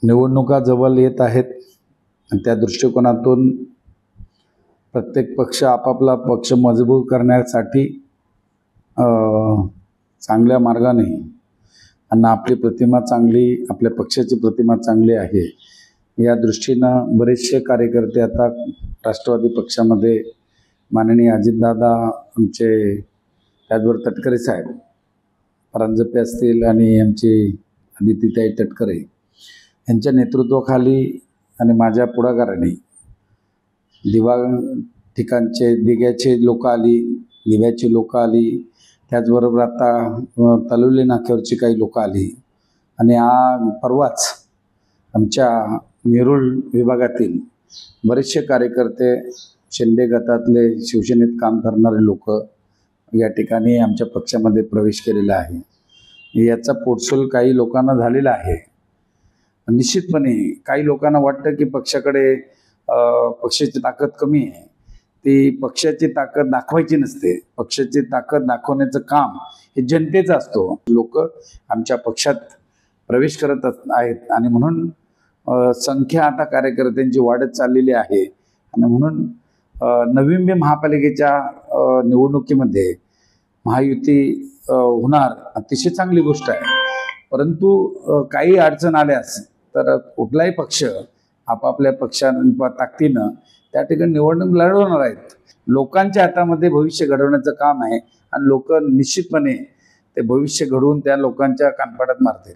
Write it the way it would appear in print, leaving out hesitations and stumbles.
निवडणुका जवळ येत आहेत आणि त्या दृष्टिकोनातून प्रत्येक पक्ष आपापला पक्ष मजबूत करण्यासाठी चांगल्या मार्गाने आणि आपली प्रतिमा चांगली, आपल्या पक्षाची प्रतिमा चांगली आहे या दृष्टीनं बरेचसे कार्यकर्ते आता राष्ट्रवादी पक्षामध्ये माननीय अजितदादा, आमचे त्याचबरोबर तटकरे साहेब, परांजपे असतील आणि आमची आदितीताई तटकरे यांच्या नेतृत्वाखाली आणि माझ्या पुढाकाराने ठिकाणचे दिघ्याचे लोक आली, दिव्याची लोक आली, त्याचबरोबर आता तलवली नाक्यावरची काही लोक आली आणि परवाच आमच्या नेरूळ विभागातील बरेचसे कार्यकर्ते, शिंदे गटातले, शिवसेनेत काम करणारे लोक या ठिकाणी आमच्या पक्षामध्ये प्रवेश केलेला आहे। याचा पोटसूल काही लोकांना झालेला आहे। निश्चितपणे काही लोकांना वाटतं की पक्षाकडे पक्षाची ताकद कमी आहे, ती पक्षाची ताकद दाखवायची नसते। पक्षाची ताकद दाखवण्याचं काम हे जनतेचं असतो। लोक आमच्या पक्षात प्रवेश करत आहेत आणि म्हणून संख्या आता कार्यकर्त्यांची वाढत चाललेली आहे आणि म्हणून नवी मुंबई महापालिकेच्या निवडणुकीमध्ये महायुती होणार अतिशय चांगली गोष्ट आहे। परंतु काही अडचण आल्यास तर कुठलाही पक्ष आपापल्या ताकदीनं त्या ठिकाणी निवडणूक लढवणार आहेत। लोकांच्या हातामध्ये भविष्य घडवण्याचं काम आहे आणि लोक निश्चितपणे ते भविष्य घडवून त्या लोकांच्या कानपाडात मारतील।